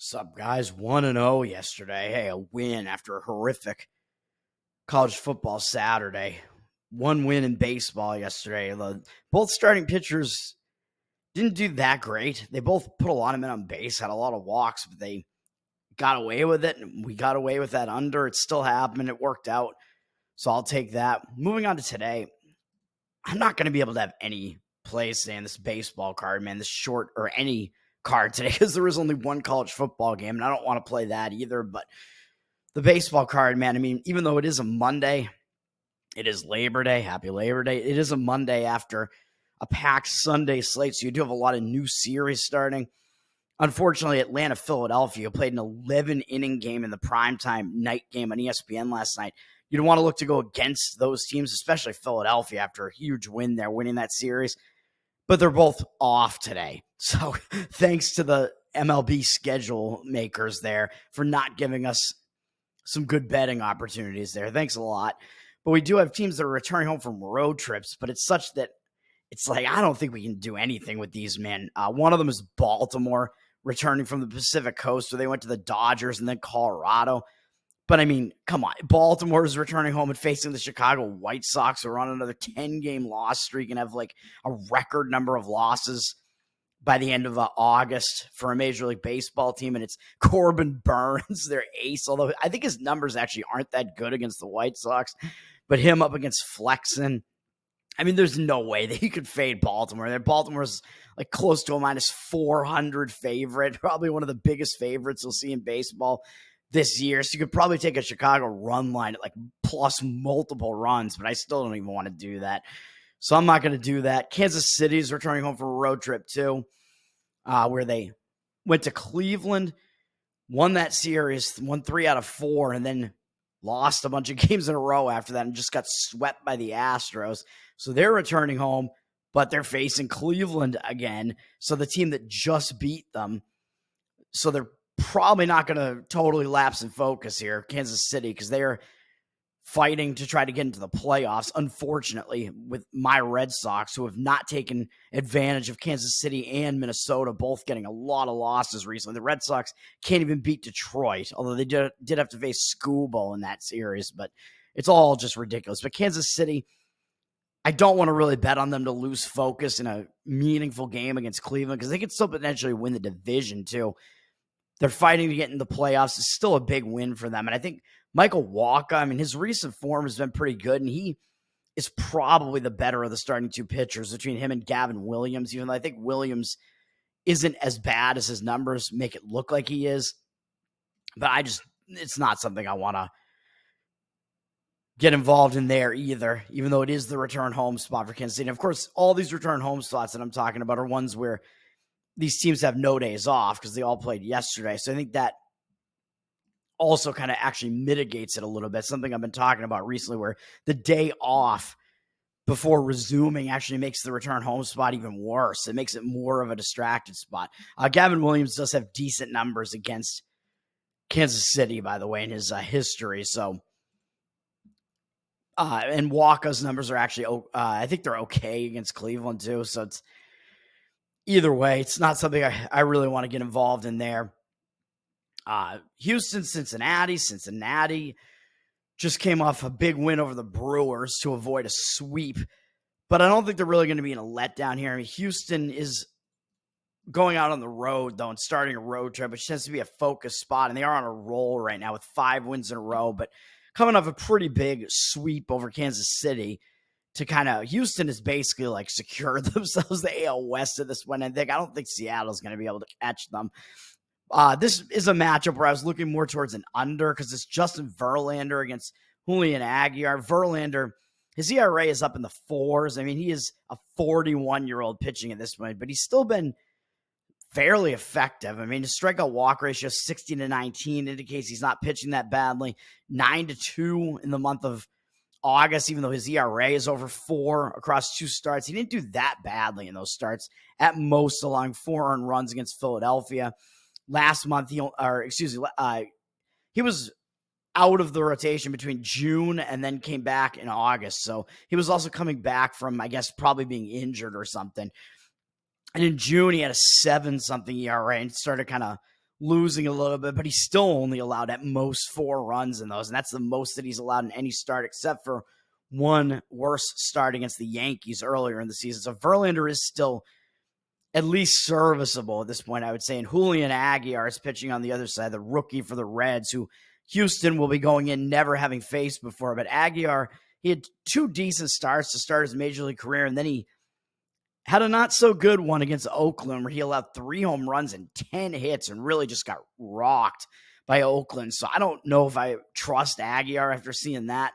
Sup, guys? 1-0 yesterday. Hey, a win after a horrific college football Saturday. One win in baseball yesterday. Both starting pitchers didn't do that great. They both put a lot of men on base, had a lot of walks, but they got away with it. And we got away with that under. It still happened. It worked out. So I'll take that. Moving on to today, I'm not going to be able to have any plays today in this baseball card, man. This short or any card today because there was only one college football game, and I don't want to play that either. But the baseball card, man, I mean, even though it is a Monday, it is Labor Day. Happy Labor Day. It is a Monday after a packed Sunday slate, so you do have a lot of new series starting. Unfortunately, Atlanta-Philadelphia played an 11-inning game in the primetime night game on ESPN last night. You don't want to look to go against those teams, especially Philadelphia after a huge win there, winning that series. But they're both off today. So thanks to the MLB schedule makers there for not giving us some good betting opportunities there. Thanks a lot. But we do have teams that are returning home from road trips, but it's such that it's like, I don't think we can do anything with these men. One of them is Baltimore, returning from the Pacific Coast, where they went to the Dodgers and then Colorado. But, I mean, come on. Baltimore is returning home and facing the Chicago White Sox, who are on another 10-game loss streak and have, like, a record number of losses by the end of August for a Major League Baseball team. And it's Corbin Burns, their ace, although I think his numbers actually aren't that good against the White Sox. But him up against Flexen. I mean, there's no way that he could fade Baltimore. Baltimore's like close to a minus 400 favorite, probably one of the biggest favorites you'll see in baseball this year. So you could probably take a Chicago run line at like plus multiple runs, but I still don't even want to do that. So I'm not going to do that. Kansas City is returning home from a road trip too, where they went to Cleveland, won that series, won 3 out of 4, and then lost a bunch of games in a row after that and just got swept by the Astros. So they're returning home, but they're facing Cleveland again. So the team that just beat them. So they're probably not going to totally lapse in focus here, Kansas City, because they're fighting to try to get into the playoffs, unfortunately, with my Red Sox, who have not taken advantage of Kansas City and Minnesota, both getting a lot of losses recently. The Red Sox can't even beat Detroit, although they did have to face Scooble in that series, but it's all just ridiculous. But Kansas City, I don't want to really bet on them to lose focus in a meaningful game against Cleveland because they could still potentially win the division too. They're fighting to get in the playoffs. It's still a big win for them. And I think Michael Wacha, I mean, his recent form has been pretty good, and he is probably the better of the starting two pitchers between him and Gavin Williams, even though I think Williams isn't as bad as his numbers make it look like he is. But it's not something I want to get involved in there either, even though it is the return home spot for Kansas City. And of course, all these return home spots that I'm talking about are ones where these teams have no days off because they all played yesterday. So I think that also kind of actually mitigates it a little bit. Something I've been talking about recently where the day off before resuming actually makes the return home spot even worse. It makes it more of a distracted spot. Gavin Williams does have decent numbers against Kansas City, by the way, in his history. So, and Walker's numbers are actually, I think they're okay against Cleveland too. So it's either way, it's not something I really want to get involved in there. Houston, Cincinnati just came off a big win over the Brewers to avoid a sweep, but I don't think they're really going to be in a letdown here. I mean, Houston is going out on the road, though, and starting a road trip, which tends to be a focus spot, and they are on a roll right now with 5 wins in a row, but coming off a pretty big sweep over Kansas City to kind of, Houston is basically like secured themselves the AL West at this point. I don't think Seattle's going to be able to catch them. This is a matchup where I was looking more towards an under because it's Justin Verlander against Julian Aguilar. Verlander, his ERA is up in the 4s. I mean, he is a 41-year-old pitching at this point, but he's still been fairly effective. I mean, his strikeout walk ratio 16-19 indicates he's not pitching that badly. 9-2 in the month of August, even though his ERA is over 4 across 2 starts. He didn't do that badly in those starts. At most, allowing 4 earned runs against Philadelphia. Last month, he was out of the rotation between June and then came back in August. So he was also coming back from, I guess, probably being injured or something. And in June, he had a 7-something ERA and started kind of losing a little bit, but he's still only allowed at most 4 runs in those, and that's the most that he's allowed in any start except for one worse start against the Yankees earlier in the season. So Verlander is still at least serviceable at this point, I would say. And Julian Aguilar is pitching on the other side, the rookie for the Reds, who Houston will be going in never having faced before. But Aguilar, he had 2 decent starts to start his major league career, and then he had a not so good one against Oakland where he allowed 3 home runs and 10 hits and really just got rocked by Oakland. So I don't know if I trust Aguilar after seeing that.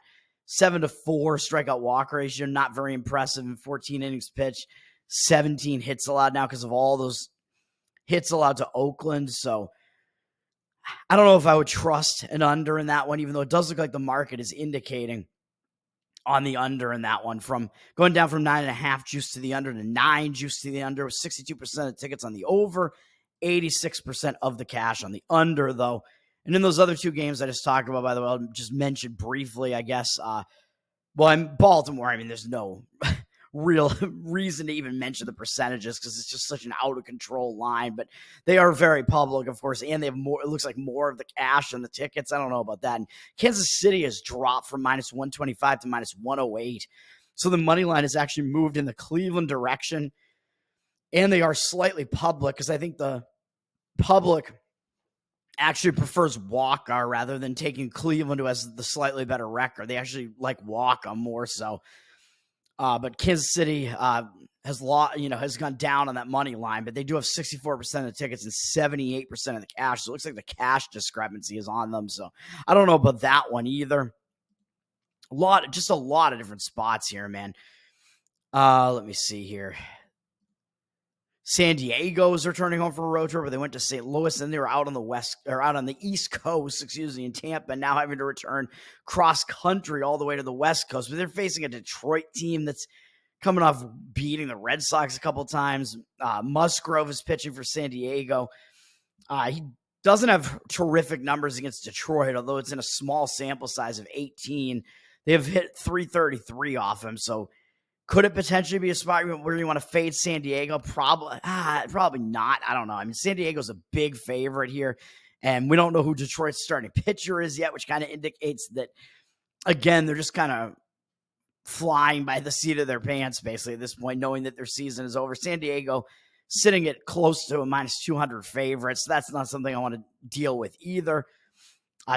7-4 strikeout walk ratio, not very impressive in 14 innings pitched. 17 hits allowed now because of all those hits allowed to Oakland. So I don't know if I would trust an under in that one, even though it does look like the market is indicating on the under in that one, from going down from 9.5 juice to the under to 9 juice to the under, with 62% of tickets on the over, 86% of the cash on the under, though. And in those other 2 games I just talked about, by the way, I'll just mention briefly, I guess. I'm Baltimore. I mean, there's no real reason to even mention the percentages because it's just such an out of control line, but they are very public, of course, and they have more, it looks like more of the cash than the tickets. I don't know about that. And Kansas City has dropped from -125 to -108. So the money line has actually moved in the Cleveland direction, and they are slightly public because I think the public actually prefers Walker rather than taking Cleveland, who has the slightly better record. They actually like Walker more so. But Kansas City has gone down on that money line, but they do have 64% of the tickets and 78% of the cash. So it looks like the cash discrepancy is on them. So I don't know about that one either. A lot of different spots here, man. Let me see here. San Diego is returning home for a road trip, where they went to St. Louis, and they were out on the East Coast, in Tampa, now having to return cross country all the way to the West Coast. But they're facing a Detroit team that's coming off beating the Red Sox a couple times. Musgrove is pitching for San Diego. He doesn't have terrific numbers against Detroit, although it's in a small sample size of 18. They have hit 333 off him, so could it potentially be a spot where you want to fade San Diego? Probably not. I don't know. I mean, San Diego's a big favorite here, and we don't know who Detroit's starting pitcher is yet, which kind of indicates that, again, they're just kind of flying by the seat of their pants, basically, at this point, knowing that their season is over. San Diego sitting at close to a -200 favorite, so that's not something I want to deal with either.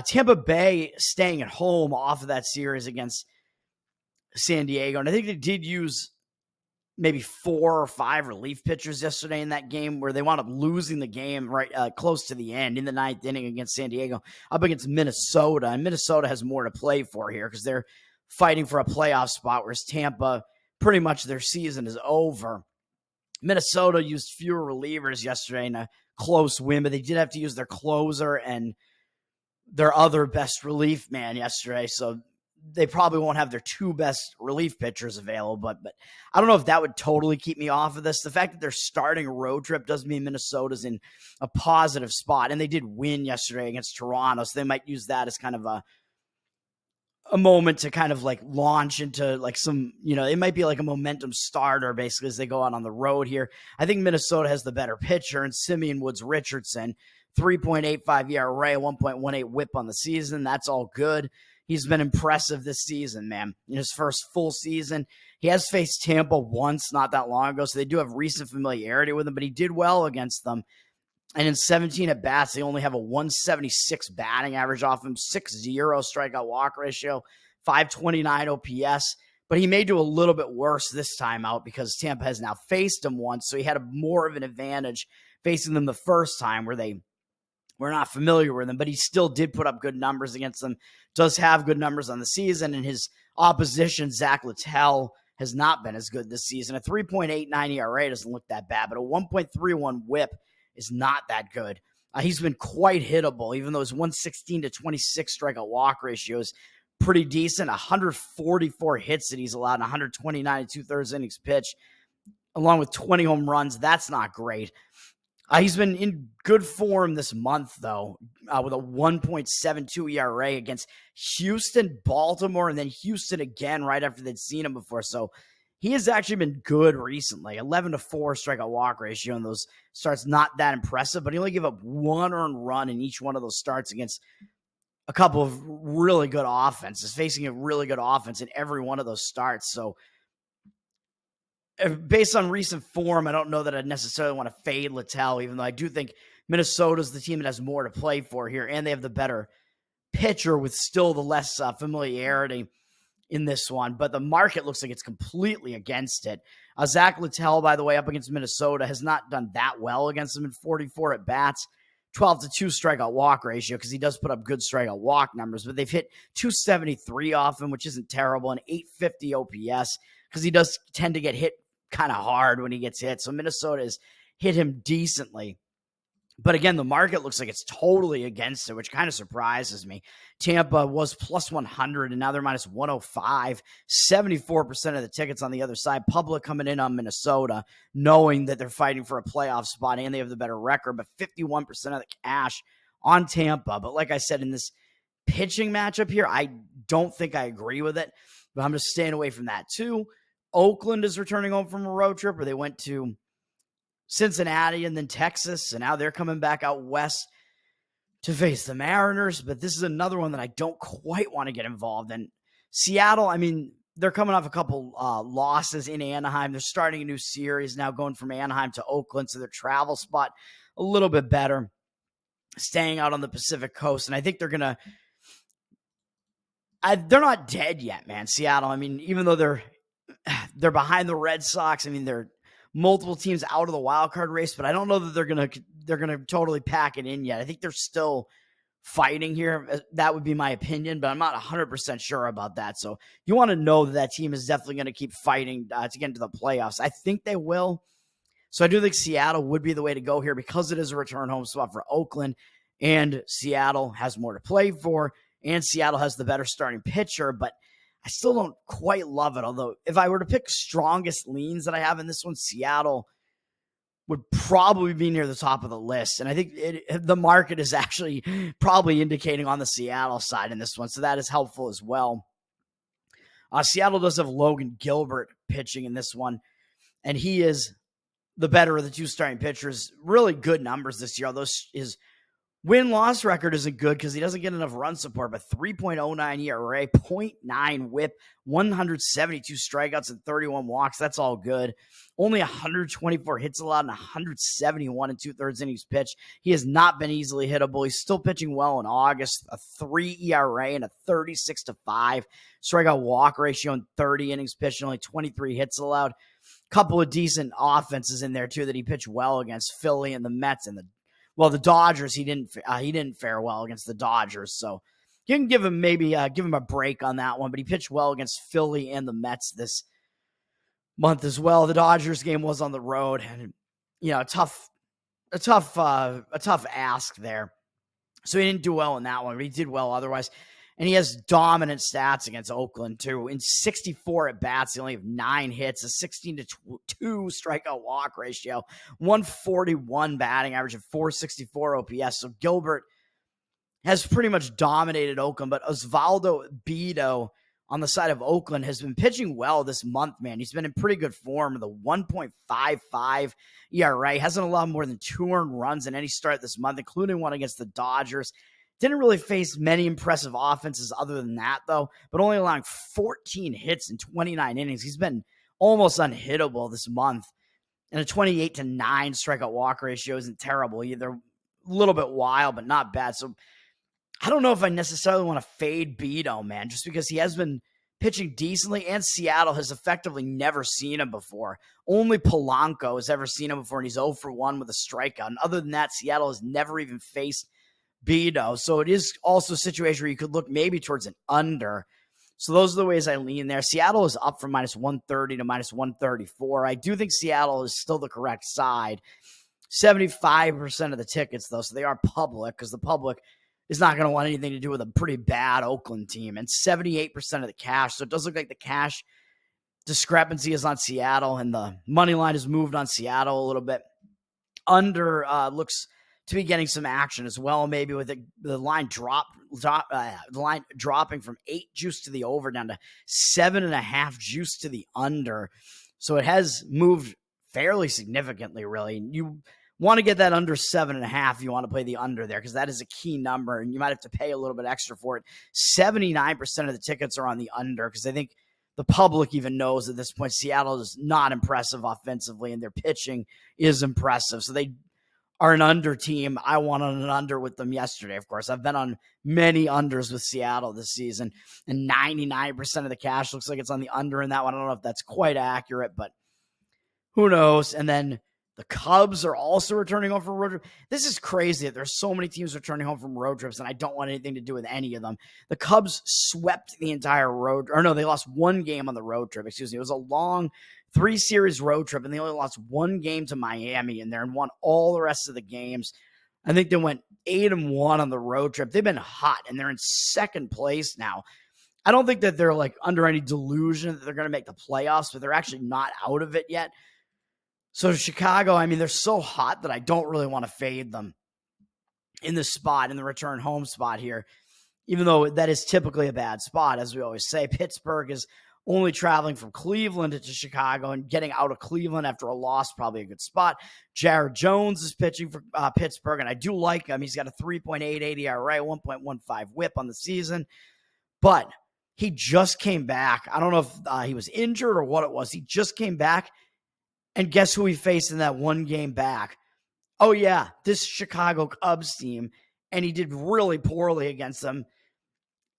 Tampa Bay staying at home off of that series against San Diego, and I think they did use maybe 4 or 5 relief pitchers yesterday in that game, where they wound up losing the game right close to the end in the 9th inning against San Diego up against Minnesota. And Minnesota has more to play for here because they're fighting for a playoff spot, whereas Tampa, pretty much their season is over. Minnesota used fewer relievers yesterday in a close win, but they did have to use their closer and their other best relief man yesterday, so they probably won't have their 2 best relief pitchers available, but I don't know if that would totally keep me off of this. The fact that they're starting a road trip doesn't mean Minnesota's in a positive spot, and they did win yesterday against Toronto, so they might use that as kind of a moment to kind of like launch into like some, it might be like a momentum starter basically as they go out on the road here. I think Minnesota has the better pitcher, and Simeon Woods Richardson, 3.85 ERA, 1.18 whip on the season. That's all good. He's been impressive this season, man. In his first full season, he has faced Tampa once not that long ago, so they do have recent familiarity with him, but he did well against them. And in 17 at-bats, they only have a 176 batting average off him, 6.0 strikeout walk ratio, 529 OPS. But he may do a little bit worse this time out because Tampa has now faced him once, so he had more of an advantage facing them the first time, where they were not familiar with him, but he still did put up good numbers against them, does have good numbers on the season, and his opposition, Zach Littell, has not been as good this season. A 3.89 ERA doesn't look that bad, but a 1.31 whip is not that good. He's been quite hittable, even though his 116 to 26 strikeout walk ratio is pretty decent. 144 hits that he's allowed, and 129 and 2/3 innings pitched, along with 20 home runs. That's not great. He's been in good form this month, though, with a 1.72 ERA against Houston, Baltimore, and then Houston again right after they'd seen him before. So he has actually been good recently. 11-4 strikeout walk ratio in those starts, not that impressive, but he only gave up 1 earned run in each one of those starts against a couple of really good offenses, facing a really good offense in every one of those starts. So based on recent form, I don't know that I'd necessarily want to fade Littell, even though I do think Minnesota's the team that has more to play for here, and they have the better pitcher with still the less familiarity in this one. But the market looks like it's completely against it. Zach Littell, by the way, up against Minnesota, has not done that well against them in 44 at bats. 12-2 strikeout walk ratio, because he does put up good strikeout walk numbers, but they've hit 273 off him, which isn't terrible, and 850 OPS, because he does tend to get hit kind of hard when he gets hit. So Minnesota has hit him decently. But again, the market looks like it's totally against it, which kind of surprises me. Tampa was plus 100, and now they're minus 105. 74% of the tickets on the other side. Public coming in on Minnesota, knowing that they're fighting for a playoff spot and they have the better record, but 51% of the cash on Tampa. But like I said, in this pitching matchup here, I don't think I agree with it, but I'm just staying away from that too. Oakland is returning home from a road trip where they went to Cincinnati and then Texas, and now they're coming back out west to face the Mariners. But this is another one that I don't quite want to get involved in. Seattle, I mean, they're coming off a couple losses in Anaheim. They're starting a new series now, going from Anaheim to Oakland, so their travel spot a little bit better, staying out on the Pacific Coast. And I think they're going to they're not dead yet, man, Seattle. I mean, even though they're behind the Red Sox, I mean, they're multiple teams out of the wild card race, but I don't know that they're gonna totally pack it in yet. I think they're still fighting here. That would be my opinion, but I'm not 100% sure about that. So you want to know that team is definitely going to keep fighting to get into the playoffs. I think they will. So I do think Seattle would be the way to go here, because it is a return home spot for Oakland, and Seattle has more to play for, and Seattle has the better starting pitcher, but I still don't quite love it. Although if I were to pick strongest leans that I have in this one, Seattle would probably be near the top of the list. And I think the market is actually probably indicating on the Seattle side in this one. So that is helpful as well. Seattle does have Logan Gilbert pitching in this one, and he is the better of the two starting pitchers. Really good numbers this year, although his win-loss record isn't good because he doesn't get enough run support, but 3.09 ERA, 0.9 whip, 172 strikeouts and 31 walks. That's all good. Only 124 hits allowed and 171 and 2/3 innings pitched. He has not been easily hittable. He's still pitching well in August, a 3 ERA and a 36-5 strikeout walk ratio in 30 innings pitched, and only 23 hits allowed. Couple of decent offenses in there too that he pitched well against, Philly and the Mets and the Dodgers. He didn't fare well against the Dodgers, so you can give him a break on that one. But he pitched well against Philly and the Mets this month as well. The Dodgers game was on the road, and a tough ask there. So he didn't do well in that one, but he did well otherwise. And he has dominant stats against Oakland, too. In 64 at-bats, he only have 9 hits, a 16-2 strikeout walk ratio, 141 batting average, and 464 OPS. So Gilbert has pretty much dominated Oakland, but Osvaldo Bido on the side of Oakland has been pitching well this month, man. He's been in pretty good form. The 1.55 ERA, hasn't allowed more than 2 earned runs in any start this month, including one against the Dodgers. Didn't really face many impressive offenses other than that, though, but only allowing 14 hits in 29 innings. He's been almost unhittable this month. And a 28-9 strikeout walk ratio isn't terrible either. A little bit wild, but not bad. So I don't know if I necessarily want to fade Bido, man, just because he has been pitching decently, and Seattle has effectively never seen him before. Only Polanco has ever seen him before, and he's 0-for-1 with a strikeout. And other than that, Seattle has never even faced Bido. So it is also a situation where you could look maybe towards an under. So those are the ways I lean there. Seattle is up from minus 130 to minus 134. I do think Seattle is still the correct side. 75% of the tickets, though, so they are public, because the public is not going to want anything to do with a pretty bad Oakland team. And 78% of the cash. So it does look like the cash discrepancy is on Seattle, and the money line has moved on Seattle a little bit. Under looks to be getting some action as well, maybe with the line dropped the line dropping from 8 juice to the over down to 7.5 juice to the under. So it has moved fairly significantly, really. You want to get that under 7.5. You want to play the under there because that is a key number, and you might have to pay a little bit extra for it. 79% of the tickets are on the under because I think the public even knows at this point Seattle is not impressive offensively, and their pitching is impressive. So they are an under team. I won on an under with them yesterday, of course. I've been on many unders with Seattle this season, and 99% of the cash looks like it's on the under in that one. I don't know if that's quite accurate, but who knows? And then the Cubs are also returning home from road trip. This is crazy that there's so many teams returning home from road trips, and I don't want anything to do with any of them. The Cubs swept the entire road, or no, they lost one game on the road trip. Excuse me. It was a long 3-series road trip, and they only lost one game to Miami in there and won all the rest of the games. I think they went 8-1 on the road trip. They've been hot, and they're in second place now. I don't think that they're like under any delusion that they're going to make the playoffs, but they're actually not out of it yet. So Chicago, I mean, they're so hot that I don't really want to fade them in the spot, in the return home spot here, even though that is typically a bad spot, as we always say. Pittsburgh is only traveling from Cleveland to Chicago, and getting out of Cleveland after a loss, probably a good spot. Jared Jones is pitching for Pittsburgh, and I do like him. He's got a 3.88 ERA, 1.15 whip on the season, but he just came back. I don't know if he was injured or what it was. He just came back. And guess who he faced in that one game back? Oh, yeah, this Chicago Cubs team. And he did really poorly against them.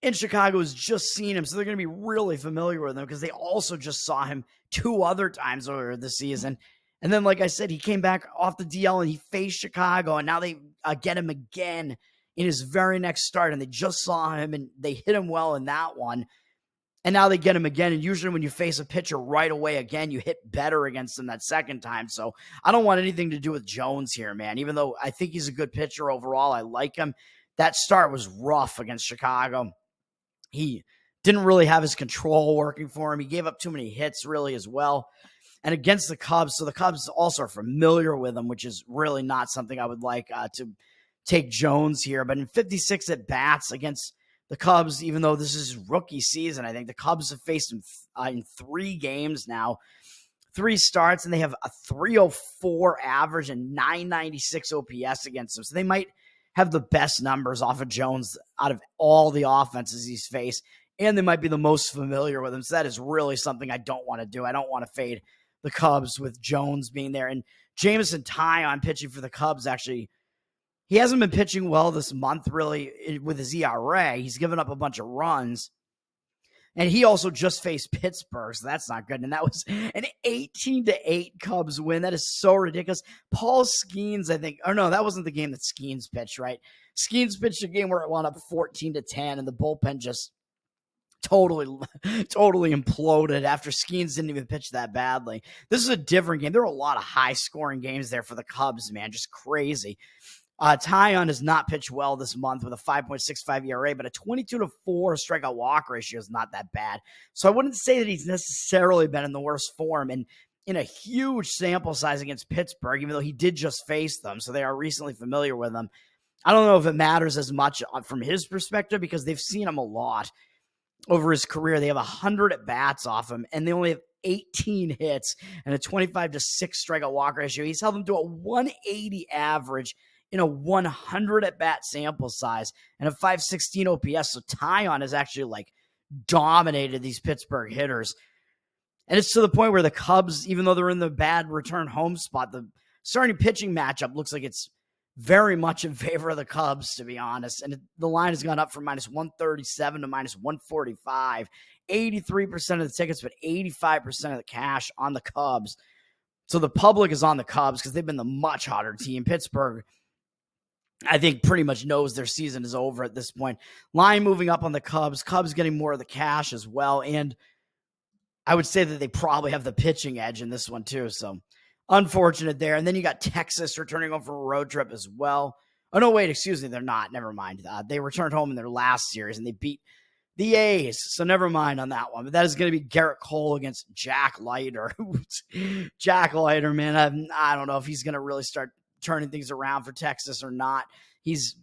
And Chicago has just seen him, so they're going to be really familiar with him because they also just saw him 2 other times earlier this season. And then, like I said, he came back off the DL and he faced Chicago, and now they get him again in his very next start. And they just saw him, and they hit him well in that one. And now they get him again. And usually when you face a pitcher right away again, you hit better against them that second time. So I don't want anything to do with Jones here, man. Even though I think he's a good pitcher overall, I like him. That start was rough against Chicago. He didn't really have his control working for him. He gave up too many hits really as well. And against the Cubs, so the Cubs also are familiar with him, which is really not something I would like to take Jones here. But in 56 at-bats against the Cubs, even though this is rookie season, I think the Cubs have faced him in 3 games now, 3 starts, and they have a 304 average and 996 OPS against him. So they might have the best numbers off of Jones out of all the offenses he's faced, and they might be the most familiar with him. So that is really something I don't want to do. I don't want to fade the Cubs with Jones being there. And Jameson Taillon pitching for the Cubs, actually, he hasn't been pitching well this month, really, with his ERA. He's given up a bunch of runs. And he also just faced Pittsburgh, so that's not good. And that was an 18-8 Cubs win. That is so ridiculous. Paul Skeens, I think, or no, that wasn't the game that Skeens pitched, right? Skeens pitched a game where it wound up 14-10, and the bullpen just totally imploded after Skeens didn't even pitch that badly. This is a different game. There were a lot of high-scoring games there for the Cubs, man. Just crazy. Taillon has not pitched well this month with a 5.65 ERA, but a 22-4 strikeout walk ratio is not that bad. So I wouldn't say that he's necessarily been in the worst form. And in a huge sample size against Pittsburgh, even though he did just face them, so they are recently familiar with him. I don't know if it matters as much from his perspective because they've seen him a lot over his career. They have 100 at-bats off him, and they only have 18 hits and a 25-6 strikeout walk ratio. He's held them to a 180 average in a 100 at-bat sample size and a 516 OPS. So Taillon has actually like dominated these Pittsburgh hitters. And it's to the point where the Cubs, even though they're in the bad return home spot, the starting pitching matchup looks like it's very much in favor of the Cubs, to be honest. And the line has gone up from minus 137 to minus 145. 83% of the tickets, but 85% of the cash on the Cubs. So the public is on the Cubs because they've been the much hotter team. Pittsburgh, I think, pretty much knows their season is over at this point. Line moving up on the Cubs. Cubs getting more of the cash as well. And I would say that they probably have the pitching edge in this one too. So unfortunate there. And then you got Texas returning home from a road trip as well. Oh, no, wait, excuse me. They're not. Never mind. They returned home in their last series and they beat the A's. So never mind on that one. But that is going to be Garrett Cole against Jack Leiter. Jack Leiter, man, I don't know if he's going to really start turning things around for Texas or not. He's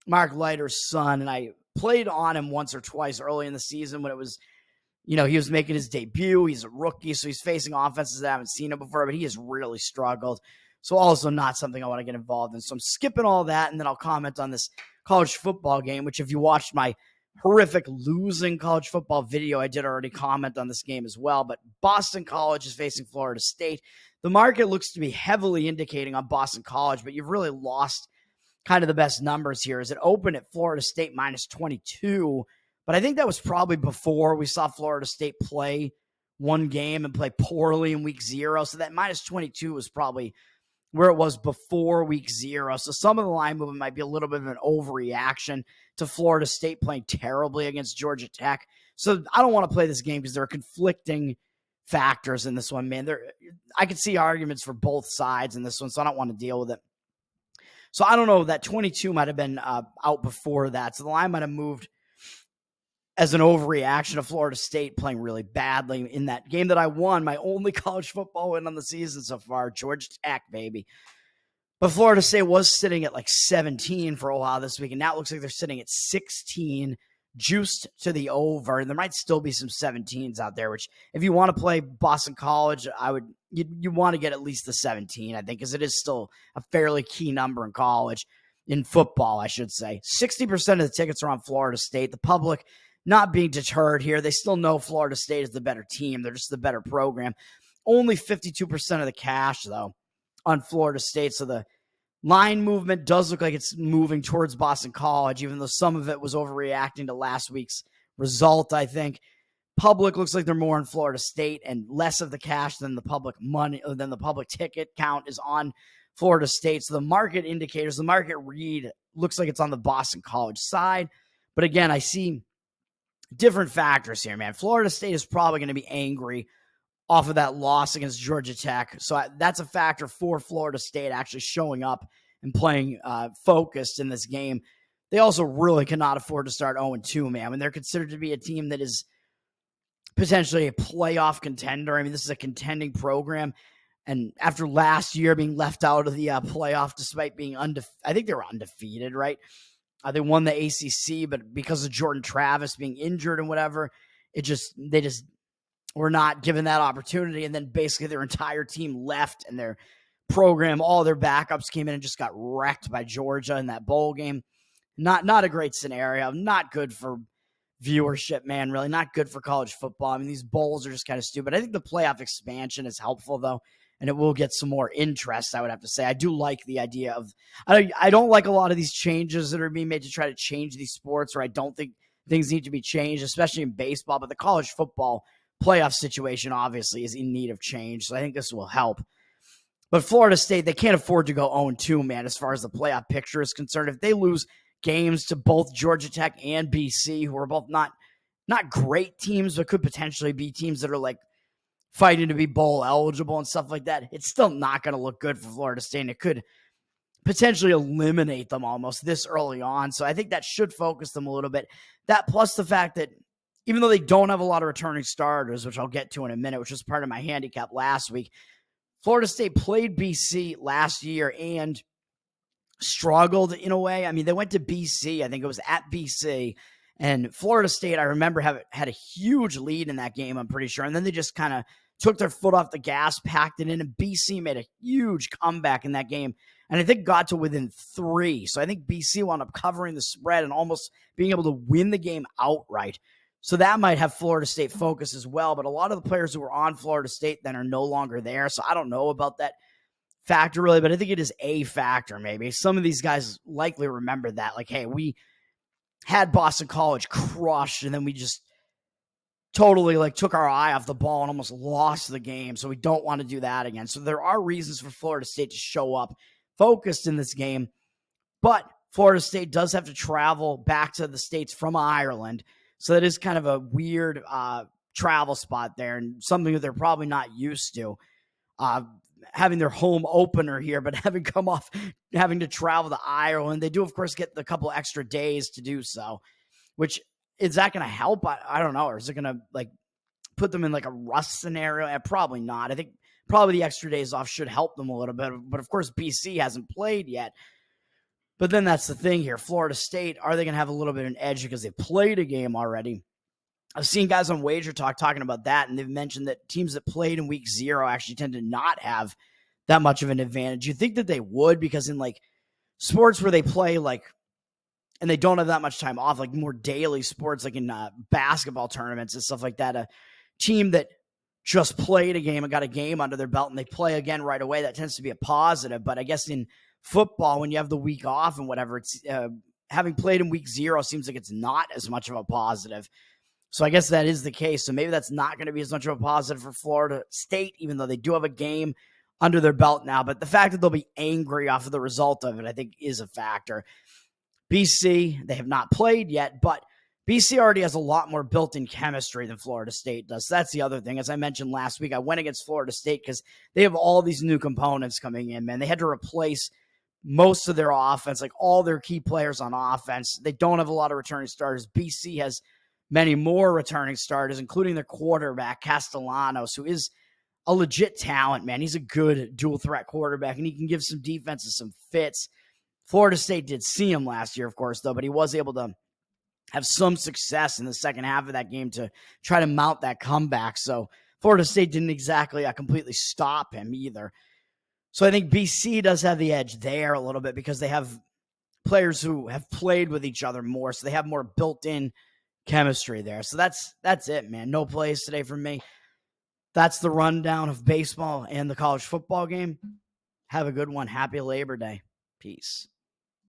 Mark Leiter's son, and I played on him once or twice early in the season when it was, he was making his debut. He's a rookie, so he's facing offenses that haven't seen him before, but he has really struggled. So also not something I want to get involved in. So I'm skipping all that, and then I'll comment on this college football game, which if you watched my horrific losing college football video, I did already comment on this game as well. But Boston College is facing Florida State. The market looks to be heavily indicating on Boston College, but you've really lost kind of the best numbers here. As it opened at Florida State minus 22, but I think that was probably before we saw Florida State play one game and play poorly in week 0. So that minus 22 was probably where it was before week 0. So some of the line movement might be a little bit of an overreaction to Florida State playing terribly against Georgia Tech. So I don't want to play this game because there are conflicting factors in this one, man. I could see arguments for both sides in this one, so I don't want to deal with it. So I don't know, that 22 might have been out before that. So the line might have moved as an overreaction to Florida State playing really badly in that game that I won, my only college football win on the season so far, Georgia Tech, baby. But Florida State was sitting at like 17 for a while this week, and now it looks like they're sitting at 16, juiced to the over, and there might still be some 17s out there, which if you want to play Boston College, you want to get at least the 17, I think, because it is still a fairly key number in college, in football, I should say. 60% of the tickets are on Florida State. The public not being deterred here. They still know Florida State is the better team. They're just the better program. Only 52% of the cash, though, on Florida State. So the line movement does look like it's moving towards Boston College, even though some of it was overreacting to last week's result, I think. Public looks like they're more in Florida State, and less of the cash than the public money, than the public ticket count is on Florida State. So the market indicators, the market read looks like it's on the Boston College side. But again, I see different factors here, man. Florida State is probably going to be angry off of that loss against Georgia Tech. So that's a factor for Florida State actually showing up and playing focused in this game. They also really cannot afford to start 0-2, man. When they're considered to be a team that is potentially a playoff contender. I mean, this is a contending program. And after last year being left out of the playoff despite being I think they were undefeated, right? They won the ACC, but because of Jordan Travis being injured and whatever, they just were not given that opportunity. And then basically their entire team left, and their program, all their backups came in and just got wrecked by Georgia in that bowl game. Not a great scenario. Not good for viewership, man, really. Not good for college football. I mean, these bowls are just kind of stupid. I think the playoff expansion is helpful, though, and it will get some more interest, I would have to say. I do like the idea of – I don't like a lot of these changes that are being made to try to change these sports, or I don't think things need to be changed, especially in baseball. But the college football playoff situation obviously is in need of change, so I think this will help. But Florida State, they can't afford to go 0-2, man, as far as the playoff picture is concerned. If they lose games to both Georgia Tech and BC, who are both not great teams, but could potentially be teams that are like fighting to be bowl eligible and stuff like that, it's still not going to look good for Florida State, and it could potentially eliminate them almost this early on. So I think that should focus them a little bit. That plus the fact that even though they don't have a lot of returning starters, which I'll get to in a minute, which was part of my handicap last week, Florida State played BC last year and struggled in a way. I mean, they went to BC. I think it was at BC. And Florida State, I remember, had a huge lead in that game, I'm pretty sure. And then they just kind of took their foot off the gas, packed it in, and BC made a huge comeback in that game. And I think got to within 3. So I think BC wound up covering the spread and almost being able to win the game outright. So that might have Florida State focus as well. But a lot of the players who were on Florida State then are no longer there. So I don't know about that factor really, but I think it is a factor maybe. Some of these guys likely remember that. Like, hey, we had Boston College crushed, and then we just totally like took our eye off the ball and almost lost the game. So we don't want to do that again. So there are reasons for Florida State to show up focused in this game. But Florida State does have to travel back to the States from Ireland. So that is kind of a weird travel spot there, and something that they're probably not used to. Having their home opener here, but having to travel to Ireland. They do, of course, get the couple extra days to do so, which is that going to help? I don't know. Or is it going to like put them in like a rust scenario? Probably not. I think probably the extra days off should help them a little bit. But of course, BC hasn't played yet. But then that's the thing here. Florida State, are they going to have a little bit of an edge because they played a game already? I've seen guys on Wager Talk talking about that, and they've mentioned that teams that played in week 0 actually tend to not have that much of an advantage. You think that they would, because in like sports where they play like, and they don't have that much time off, like more daily sports, like in basketball tournaments and stuff like that, a team that just played a game and got a game under their belt and they play again right away, that tends to be a positive. But I guess in football, when you have the week off and whatever, it's having played in week 0 seems like it's not as much of a positive. So I guess that is the case. So maybe that's not going to be as much of a positive for Florida State, even though they do have a game under their belt now. But the fact that they'll be angry off of the result of it, I think, is a factor. BC, they have not played yet, but BC already has a lot more built-in chemistry than Florida State does. So that's the other thing. As I mentioned last week, I went against Florida State because they have all these new components coming in, man. They had to replace most of their offense, like all their key players on offense. They don't have a lot of returning starters. BC has many more returning starters, including their quarterback, Castellanos, who is a legit talent, man. He's a good dual-threat quarterback, and he can give some defenses some fits. Florida State did see him last year, of course, though, but he was able to have some success in the second half of that game to try to mount that comeback. So Florida State didn't exactly completely stop him either. So I think BC does have the edge there a little bit because they have players who have played with each other more, so they have more built-in chemistry there. So that's it, man. No plays today from me. That's the rundown of baseball and the college football game. Have a good one. Happy Labor Day. Peace.